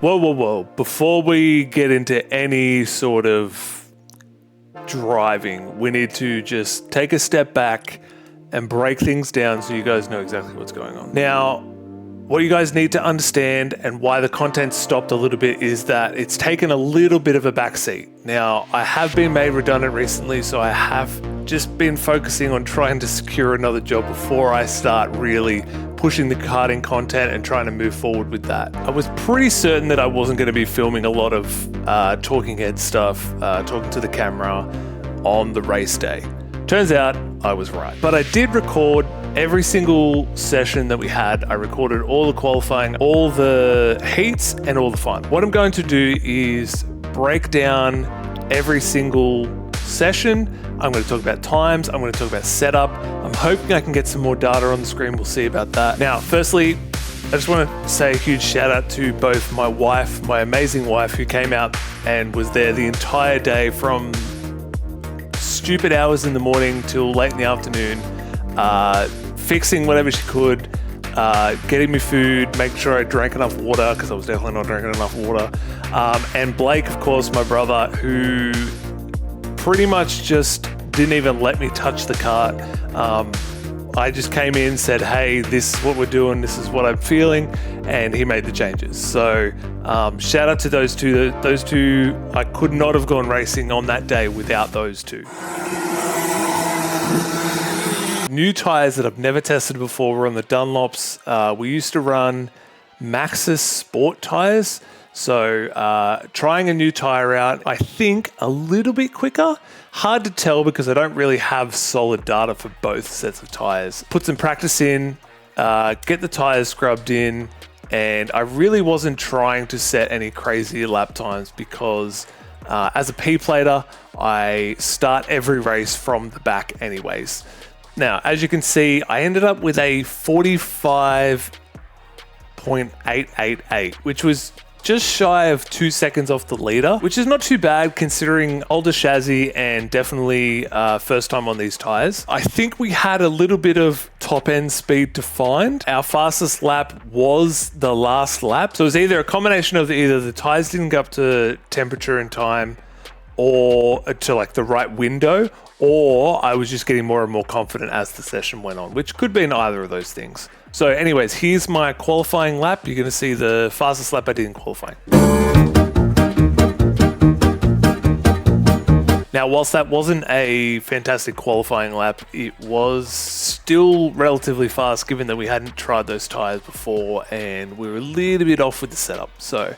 Whoa. Before we get into any sort of driving, we need to just take a step back and break things down so you guys know exactly what's going on. Now, what you guys need to understand and why the content stopped a little bit is that it's taken a little bit of a backseat. Now, I have been made redundant recently, so I have just been focusing on trying to secure another job before I start really pushing the karting content and trying to move forward with that. I was pretty certain that I wasn't going to be filming a lot of talking head stuff, talking to the camera on the race day. Turns out I was right. But I did record every single session that we had. I recorded all the qualifying, all the heats, and all the fun. What I'm going to do is break down every single session. I'm going to talk about times. I'm going to talk about setup. I'm hoping I can get some more data on the screen. We'll see about that. Now, firstly, I just want to say a huge shout out to both my wife, my amazing wife, who came out and was there the entire day from stupid hours in the morning till late in the afternoon, fixing whatever she could, getting me food, making sure I drank enough water, because I was definitely not drinking enough water. And Blake, of course, my brother, who pretty much just didn't even let me touch the kart. I just came in, said, hey, this is what we're doing, this is what I'm feeling, and he made the changes. So shout out to those two. Those two, I could not have gone racing on that day without those two. New tyres that I've never tested before were on the Dunlops. We used to run Maxxis Sport tyres. So trying a new tyre out, I think a little bit quicker. Hard to tell because I don't really have solid data for both sets of tyres. Put some practice in, get the tyres scrubbed in, and I really wasn't trying to set any crazy lap times because as a P-plater, I start every race from the back anyways. Now, as you can see, I ended up with a 45.888, which was just shy of 2 seconds off the leader, which is not too bad considering older chassis and definitely first time on these tyres. I think we had a little bit of top end speed to find. Our fastest lap was the last lap. So it was either a combination of either the tyres didn't go up to temperature in time or to like the right window, or I was just getting more and more confident as the session went on, which could be in either of those things. So anyways, here's my qualifying lap. You're going to see the fastest lap I did in qualifying. Now, whilst that wasn't a fantastic qualifying lap, it was still relatively fast given that we hadn't tried those tyres before and we were a little bit off with the setup. So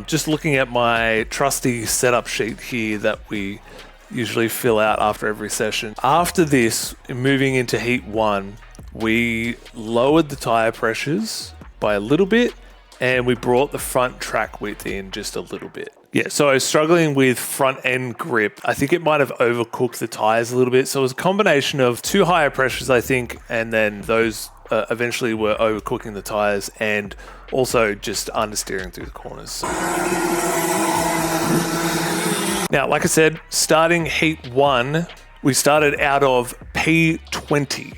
just looking at my trusty setup sheet here that we usually fill out after every session. After this, moving into heat one, we lowered the tire pressures by a little bit and we brought the front track width in just a little bit. Yeah, so I was struggling with front end grip. I think it might have overcooked the tires a little bit. So it was a combination of two higher pressures, I think, and then those eventually were overcooking the tires and also just understeering through the corners. Now, like I said, starting heat one, we started out of P20.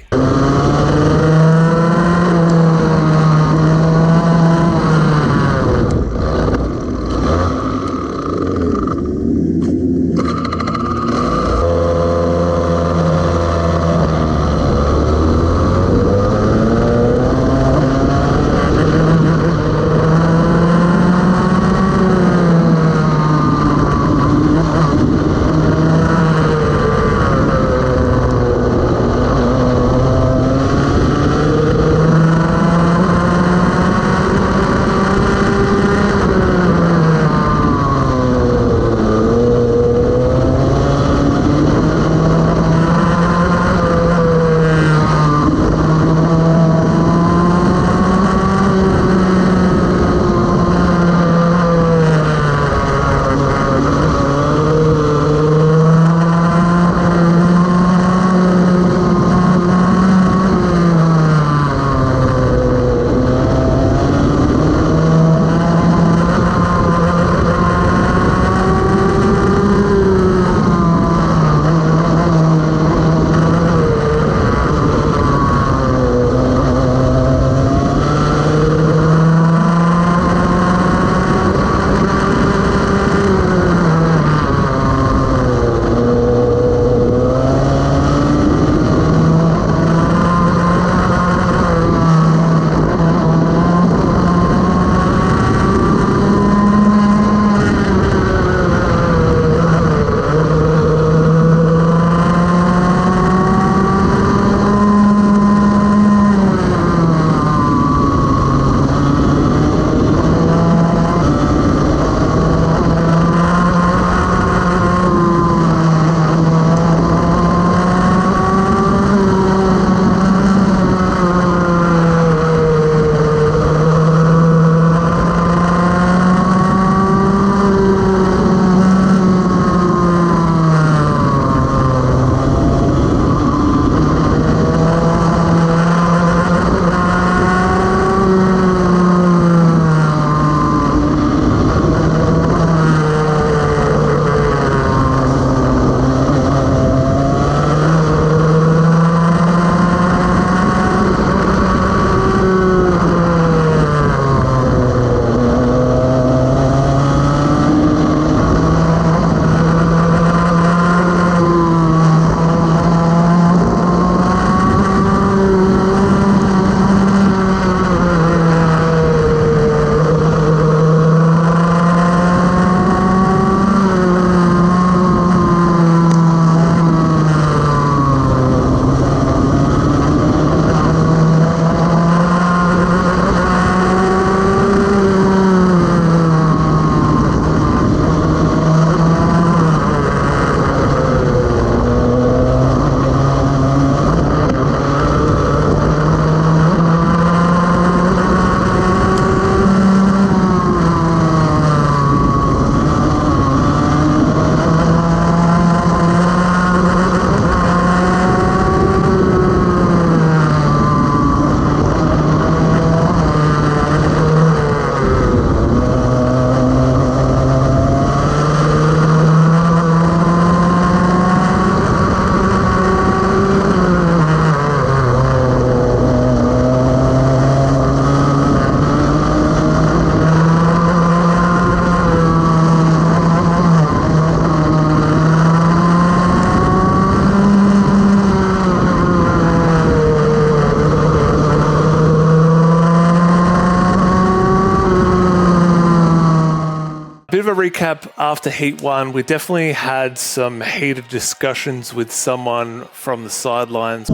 recap after Heat 1, we definitely had some heated discussions with someone from the sidelines.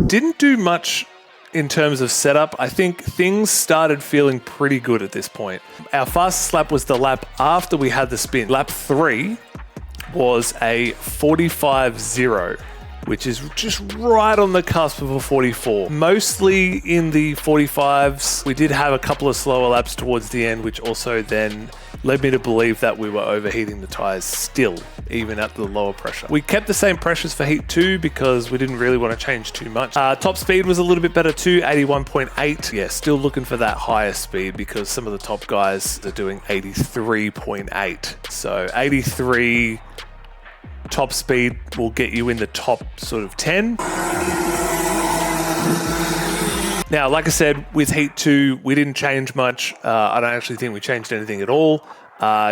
Didn't do much in terms of setup. I think things started feeling pretty good at this point. Our fastest lap was the lap after we had the spin. Lap 3 was a 45.0, which is just right on the cusp of a 44. Mostly in the 45s. We did have a couple of slower laps towards the end, which also then led me to believe that we were overheating the tires still, even at the lower pressure. We kept the same pressures for Heat 2 because we didn't really want to change too much. Top speed was a little bit better too, 81.8. Yeah, still looking for that higher speed because some of the top guys are doing 83.8. So 83 top speed will get you in the top sort of 10. Now, like I said, with Heat 2, we didn't change much. I don't actually think we changed anything at all.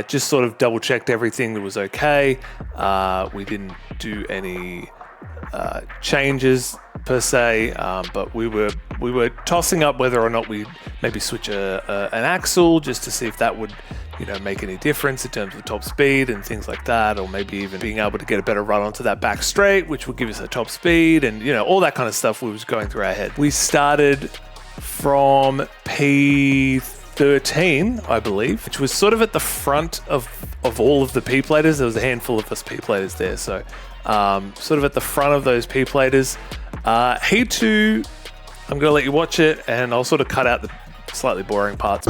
Just sort of double checked everything that was okay. We didn't do any changes per se, but we were tossing up whether or not we maybe switch an axle just to see if that would, make any difference in terms of top speed and things like that, or maybe even being able to get a better run onto that back straight, which would give us a top speed, and all that kind of stuff was going through our head. We started from P13, I believe, which was sort of at the front of all of the P-platers. There was a handful of us P-platers there, so sort of at the front of those P-platers. Heat 2, I'm going to let you watch it, and I'll sort of cut out the slightly boring parts.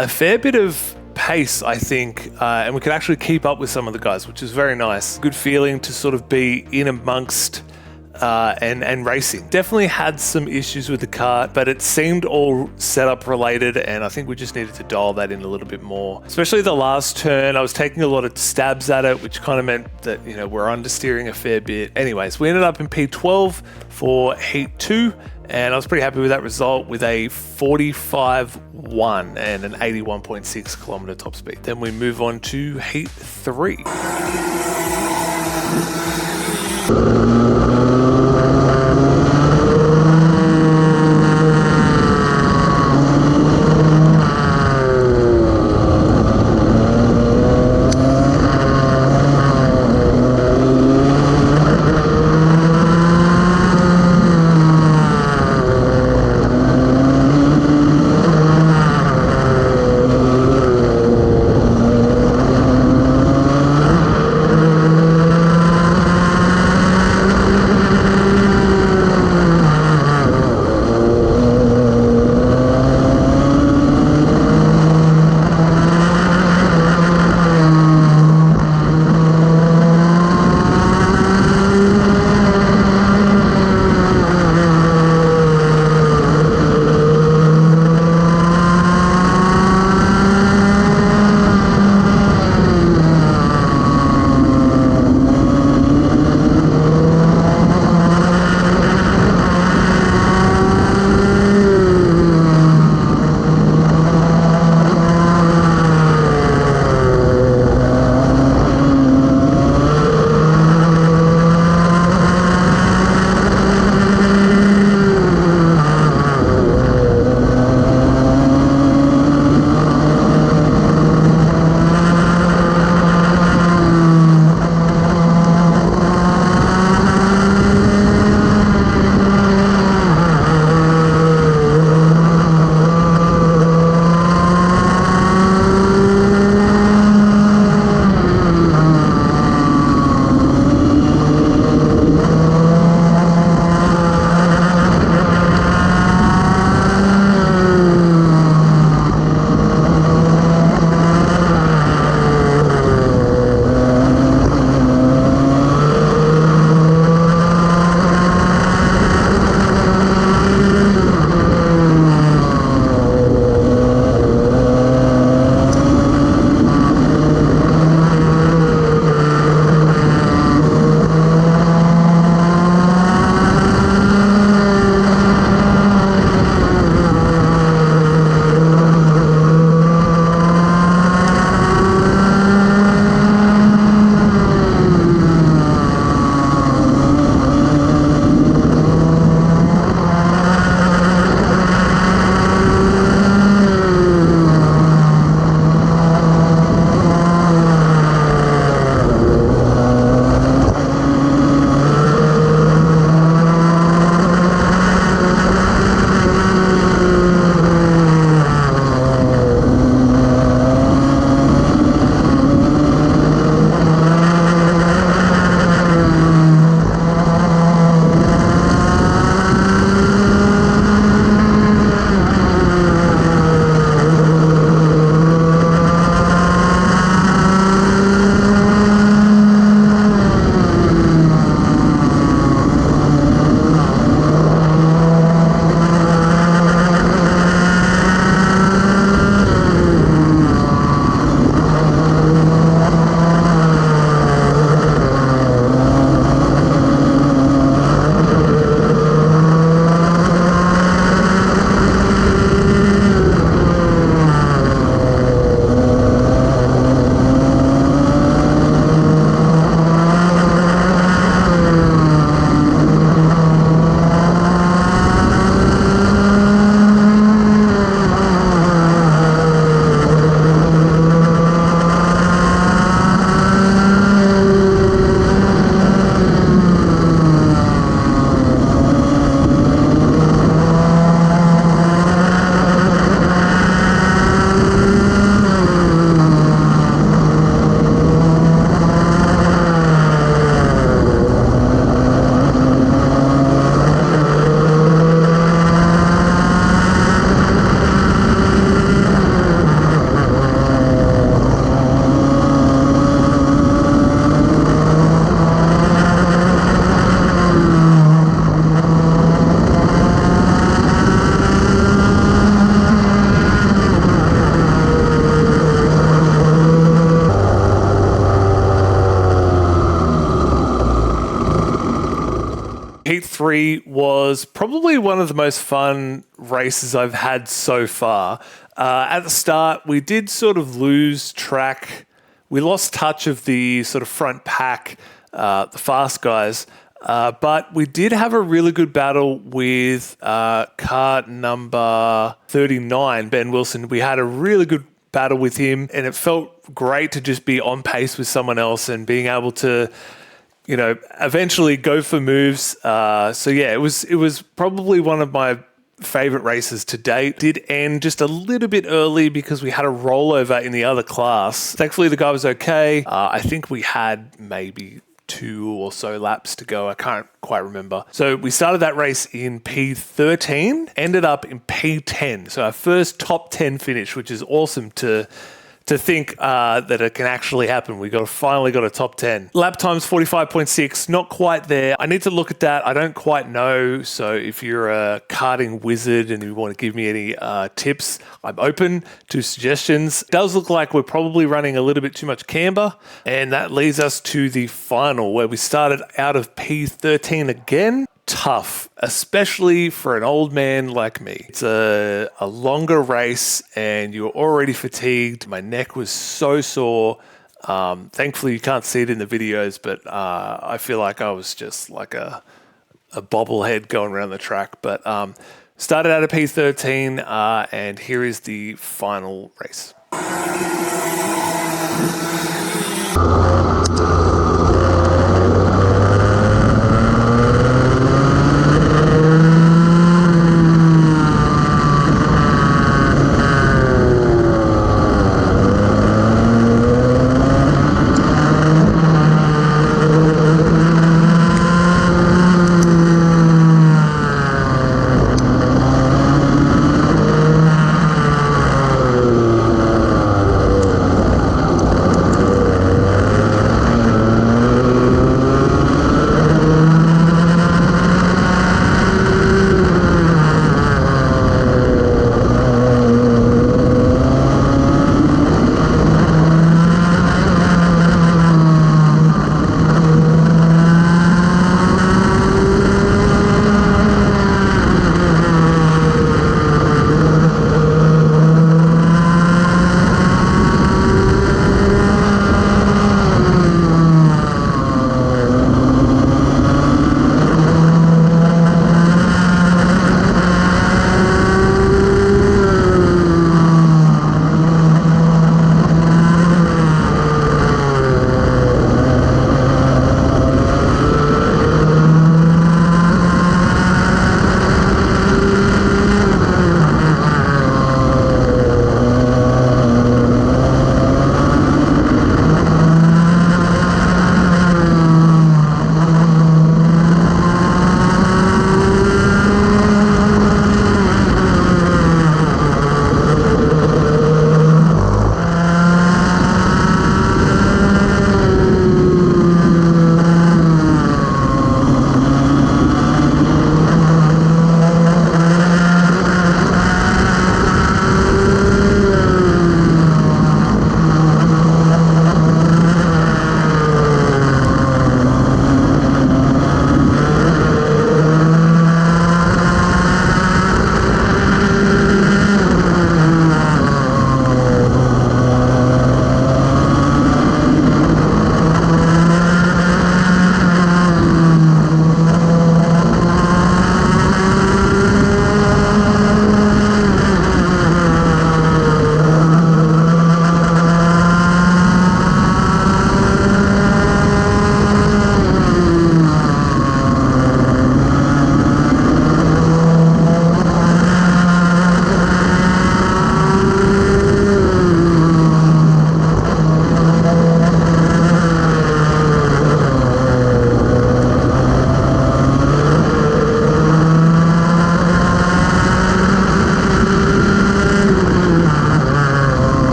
a fair bit of pace, I think, and we could actually keep up with some of the guys, which is very nice. Good feeling to sort of be in amongst and racing. Definitely had some issues with the car, but it seemed all setup related, and I think we just needed to dial that in a little bit more. Especially the last turn, I was taking a lot of stabs at it, which kind of meant that, you know, we're understeering a fair bit. Anyways, we ended up in P12 for Heat 2, and I was pretty happy with that result with a 45.1 and an 81.6 kilometer top speed. Then we move on to Heat 3. 3 was probably one of the most fun races I've had so far. At the start, we did sort of lose track. We lost touch of the sort of front pack, the fast guys. But we did have a really good battle with car number 39, Ben Wilson. We had a really good battle with him, and it felt great to just be on pace with someone else and being able to, you know, eventually go for moves. So yeah, it was probably one of my favorite races to date. Did end just a little bit early because we had a rollover in the other class. Thankfully, the guy was okay. I think we had maybe 2 or so laps to go. I can't quite remember. So we started that race in P13, ended up in P10. So our first top 10 finish, which is awesome to think that it can actually happen. We finally got a top 10. Lap time's 45.6, not quite there. I need to look at that. I don't quite know. So if you're a karting wizard and you want to give me any tips, I'm open to suggestions. It does look like we're probably running a little bit too much camber. And that leads us to the final, where we started out of P13 again. Tough, especially for an old man like me. It's a longer race and you're already fatigued. My neck was so sore. Thankfully, you can't see it in the videos, but I feel like I was just like a bobblehead going around the track. But started out of P13 and here is the final race.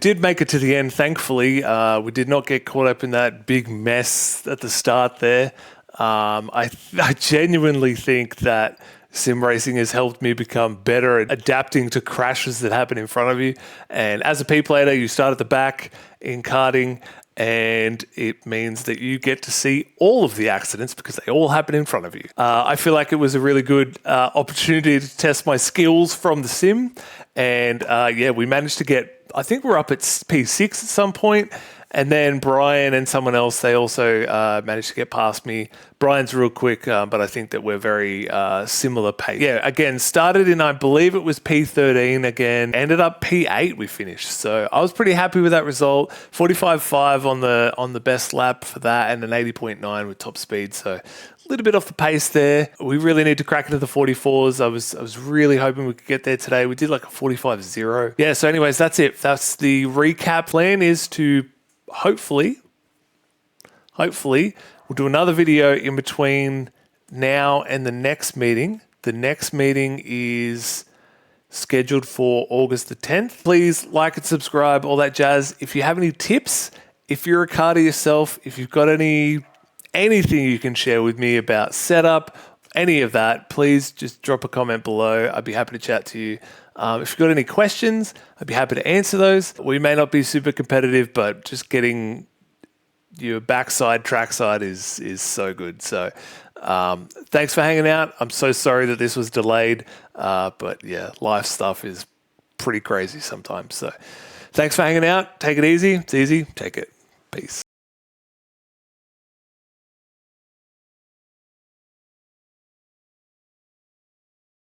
did make it to the end, thankfully. We did not get caught up in that big mess at the start there. I genuinely think that sim racing has helped me become better at adapting to crashes that happen in front of you. And as a P plater, you start at the back in karting, and it means that you get to see all of the accidents because they all happen in front of you. I feel like it was a really good opportunity to test my skills from the sim. And yeah, we managed to get, I think we're up at P6 at some point. And then Brian and someone else, they also managed to get past me. Brian's real quick, but I think that we're very similar pace. Yeah, again, started in, I believe it was P13 again, ended up P8 we finished. So I was pretty happy with that result. 45.5 on the best lap for that, and an 80.9 with top speed. So a little bit off the pace there. We really need to crack into the 44s. I was really hoping we could get there today. We did like a 45.0. Yeah, so anyways, that's it. That's the recap. Plan is to hopefully we'll do another video in between now and the next meeting. The next meeting is scheduled for August the 10th. Please like and subscribe, all that jazz. If you have any tips, if you're a karter yourself, if you've got anything you can share with me about setup, any of that, please just drop a comment below. I'd be happy to chat to you. If you've got any questions, I'd be happy to answer those. We may not be super competitive, but just getting your backside, trackside is so good. So thanks for hanging out. I'm so sorry that this was delayed, but yeah, life stuff is pretty crazy sometimes. So thanks for hanging out. Take it easy. It's easy. Take it. Peace.